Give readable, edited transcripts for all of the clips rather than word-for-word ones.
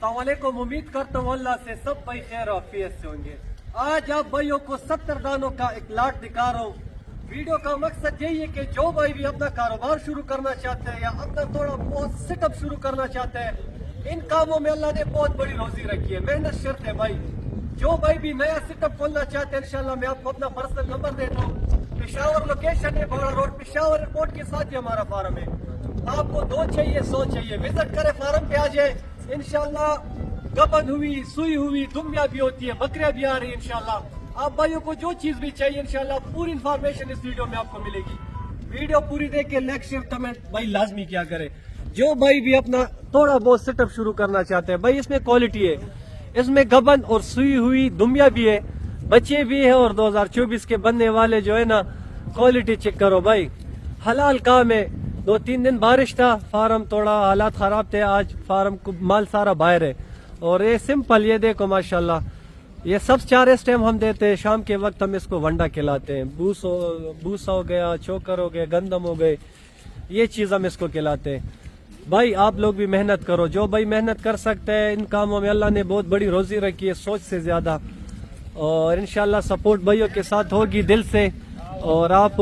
अस्सलाम वालेकुम। उम्मीद करता हूँ अल्लाह से सब भाई खैर और आफियत से होंगे। आज आप भाइयों को 70 दानों का एक लाट दिखा रहा हूँ। वीडियो का मकसद यही है कि जो भाई भी अपना कारोबार शुरू करना चाहते हैं या अपना थोड़ा बहुत सेटअप शुरू करना चाहते हैं, इन कामों में अल्लाह ने बहुत बड़ी रोजी रखी है। मेहनत शर्त है भाई। जो भाई भी नया सेटअप खोलना चाहते हैं, इंशाल्लाह मैं आपको अपना पर्सनल नंबर देता हूँ। पेशावर लोकेशन है, बड़ा रोड, पेशावर एयरपोर्ट के साथ ही हमारा फार्म है। आपको 2 चाहिए 100 चाहिए, विजिट करें, फार्म पे आ जाए। इंशाल्लाह गबन हुई, सुई हुई, दुम्बिया भी होती है, बकरियां भी आ रही है। इंशाल्लाह आप भाइयों को जो चीज भी चाहिए, इंशाल्लाह पूरी इंफॉर्मेशन इस वीडियो में आपको मिलेगी। वीडियो पूरी देख के लाइक शेयर कमेंट भाई लाजमी क्या करे। जो भाई भी अपना थोड़ा बहुत सेटअप शुरू करना चाहते हैं भाई, इसमें क्वालिटी है, इसमें गबन और सुई हुई दुम्बिया भी है, बच्चे भी है, और 2024 के बनने वाले जो है ना, क्वालिटी चेक करो भाई, हलाल काम है। 2-3 दिन बारिश था, फार्म थोड़ा हालात खराब थे, आज फार्म को माल सारा बाहर है। और ये सिंपल, ये देखो माशाल्लाह, ये सब चारे इस टाइम हम देते हैं। शाम के वक्त हम इसको वंडा खिलाते हैं। भूसा हो गया, चोकर हो गया, गंदम हो गए, ये चीज हम इसको खिलाते हैं। भाई आप लोग भी मेहनत करो, जो भाई मेहनत कर सकते हैं इन कामों में अल्लाह ने बहुत बड़ी रोजी रखी है, सोच से ज्यादा। और इंशाल्लाह सपोर्ट भाइयों के साथ होगी दिल से। और आप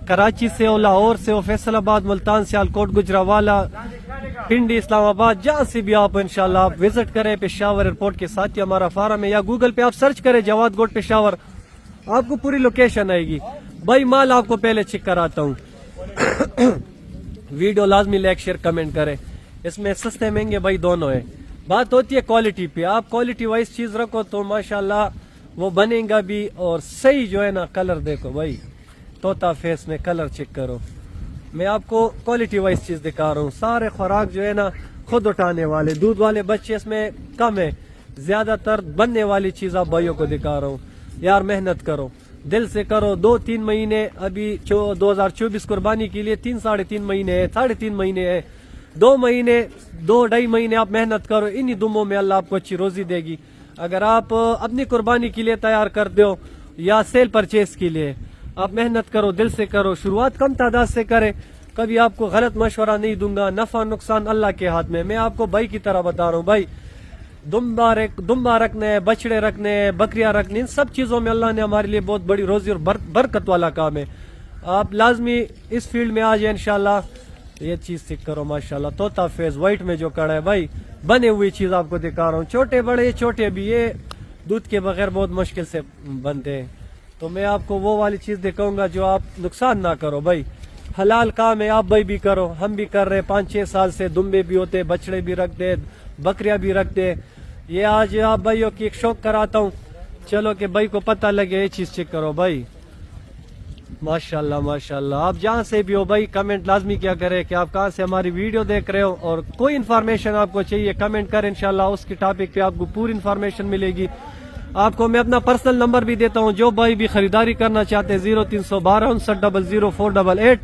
कराची से हो, लाहौर से हो, फैसलाबाद, मुल्तान, सियालकोट, गुजरावाला, पिंडी, इस्लामाबाद, जहाँ से भी आप इंशाल्लाह आप विजिट करें। पेशावर एयरपोर्ट के साथ ही हमारा फार्म है, या गूगल पे आप सर्च करें जवाद गोट पेशावर, आपको पूरी लोकेशन आएगी। भाई माल आपको पहले चेक कराता हूँ। वीडियो लाजमी लाइक शेयर कमेंट करें। इसमें सस्ते महंगे भाई दोनों है। बात होती है क्वालिटी पे, आप क्वालिटी वाइज चीज रखो तो माशाल्लाह वो बनेगा भी। और सही जो है ना, कलर देखो भाई, तोता फेस में कलर चेक करो। मैं आपको क्वालिटी वाइज चीज दिखा रहा हूँ। सारे खुराक जो है ना खुद उठाने वाले, दूध वाले बच्चे इसमें कम है, ज्यादातर बनने वाली चीज आप भाइयों को दिखा रहा हूँ। यार मेहनत करो, दिल से करो। 2-3 महीने अभी 2024 कुर्बानी के लिए 3-3.5 महीने है, 3.5 महीने है, 2 महीने 2-2.5 महीने आप मेहनत करो। इन्हीं दुमों में अल्लाह आपको अच्छी रोजी देगी। अगर आप अपनी कुर्बानी के लिए तैयार करते हो या सेल परचेज के लिए, आप मेहनत करो, दिल से करो। शुरुआत कम तादाद से करें, कभी आपको गलत मशवरा नहीं दूंगा। नफा नुकसान अल्लाह के हाथ में। मैं आपको भाई की तरह बता रहा हूँ भाई, दुम्बा रखने, बछड़े रखने, बकरियां रखने, इन सब चीजों में अल्लाह ने हमारे लिए बहुत बड़ी रोजी और बरकत वाला काम है। आप लाजमी इस फील्ड में आ जाए इंशाल्लाह। ये चीज सीख करो माशाल्लाह, तोता फेस व्हाइट में जो कड़ा है भाई, बने हुई चीज आपको दिखा रहा हूँ। छोटे बड़े, छोटे भी, ये दूध के बगैर बहुत मुश्किल से बनते हैं। तो मैं आपको वो वाली चीज दिखाऊंगा जो आप नुकसान ना करो भाई। हलाल काम है, आप भाई भी करो, हम भी कर रहे हैं। 5-6 साल से दुम्बे भी होते, बछड़े भी रखते, बकरियां भी रखते। ये आज आप भाइयों की एक शौक कराता हूँ, चलो कि भाई को पता लगे। ये चीज चेक करो भाई, माशाल्लाह माशाल्लाह। आप जहाँ से भी हो भाई, कमेंट लाजमी क्या करें कि आप कहाँ से हमारी वीडियो देख रहे हो, और कोई इन्फॉर्मेशन आपको चाहिए कमेंट करें, इंशाल्लाह उसकी टॉपिक पे आपको पूरी इन्फॉर्मेशन मिलेगी। आपको मैं अपना पर्सनल नंबर भी देता हूँ, जो भाई भी खरीदारी करना चाहते हैं 0312 59000488,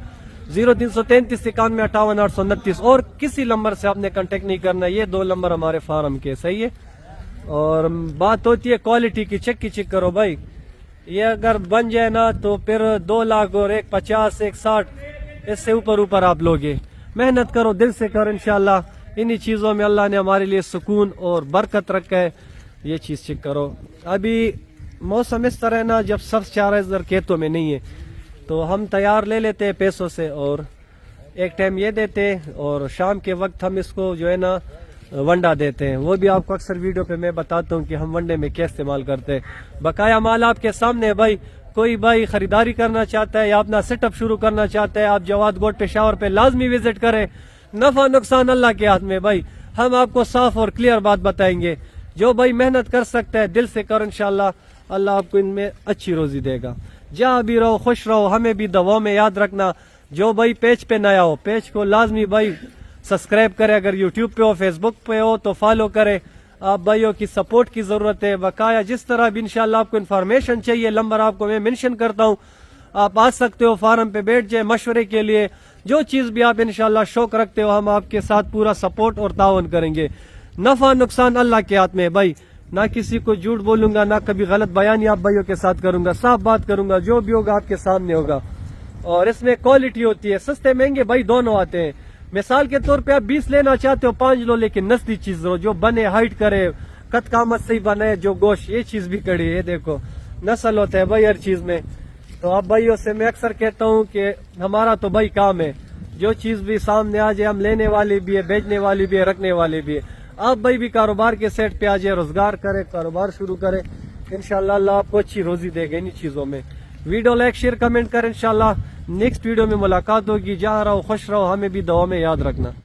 0333 91 58 829, और किसी नंबर से आपने कांटेक्ट नहीं करना। ये 2 नंबर हमारे फार्म के, सही है। और बात होती है क्वालिटी की, चेक करो भाई। ये अगर बन जाए ना तो फिर 2 लाख और 150 160 इससे ऊपर आप लोगे। मेहनत करो, दिल से करो, इंशाल्लाह इन्हीं चीजों में अल्लाह ने हमारे लिए सुकून और बरकत रखा है। ये चीज चेक करो। अभी मौसम इस तरह ना, जब सब चारा इधर खेतों में नहीं है तो हम तैयार ले लेते हैं पैसों से, और एक टाइम ये देते हैं, और शाम के वक्त हम इसको जो है ना वंडा देते हैं। वो भी आपको अक्सर वीडियो पे मैं बताता हूँ कि हम वंडे में क्या इस्तेमाल करते हैं। बकाया माल आपके सामने है भाई। कोई भाई खरीदारी करना चाहता है या अपना सेटअप शुरू करना चाहता है, आप जवाद गोट पेशावर पे लाजमी विजिट करें। नफा नुकसान अल्लाह के हाथ में भाई, हम आपको साफ और क्लियर बात बताएंगे। जो भाई मेहनत कर सकता है, दिल से करो, इंशाल्लाह अल्लाह आपको इनमें अच्छी रोजी देगा। जहाँ भी रहो खुश रहो। हमें भी दवाओं में याद रखना। जो भाई पेज पे नया हो, पेज को लाजमी भाई सब्सक्राइब करे। अगर यूट्यूब पे हो, फेसबुक पे हो तो फॉलो करे। आप भाइयों की सपोर्ट की जरूरत है। बकाया जिस तरह भी इंशाल्लाह आपको इन्फॉर्मेशन चाहिए, नंबर आपको मैं मेंशन करता हूँ, आप आ सकते हो, फार्म पे बैठ जाए मशवरे के लिए। जो चीज भी आप इंशाल्लाह शौक रखते हो, हम आपके साथ पूरा सपोर्ट और ताउन करेंगे। नफा नुकसान अल्लाह के हाथ में भाई। ना किसी को झूठ बोलूंगा, ना कभी गलत बयानी आप भाइयों के साथ करूंगा, साफ बात करूंगा। जो भी होगा आपके सामने होगा। और इसमें क्वालिटी होती है, सस्ते महंगे भाई दोनों आते हैं। مثال کے طور پہ آپ 20 لینا چاہتے ہو 5 لو، لیکن نسلی چیز لو جو بنے، ہائٹ کرے، قد قامت صحیح بنے، جو گوشت، یہ چیز بھی کڑی ہے. دیکھو نسل ہوتا ہے بھائی ہر چیز میں. تو آپ بھائیوں سے میں اکثر کہتا ہوں کہ ہمارا تو بھائی کام ہے، جو چیز بھی سامنے آ جائے ہم لینے والے بھی ہے، بیچنے والے بھی ہے، رکھنے والے بھی ہے. آپ بھائی بھی کاروبار کے سیٹ پہ آ جائے، روزگار کرے، کاروبار شروع کرے، انشاءاللہ اللہ آپ کو اچھی روزی دے گا انہی چیزوں میں. ویڈیو لائک شیئر کمنٹ کریں. انشاءاللہ نیکسٹ ویڈیو میں ملاقات ہوگی. جہاں رہو خوش رہو، ہمیں بھی دعا میں یاد رکھنا.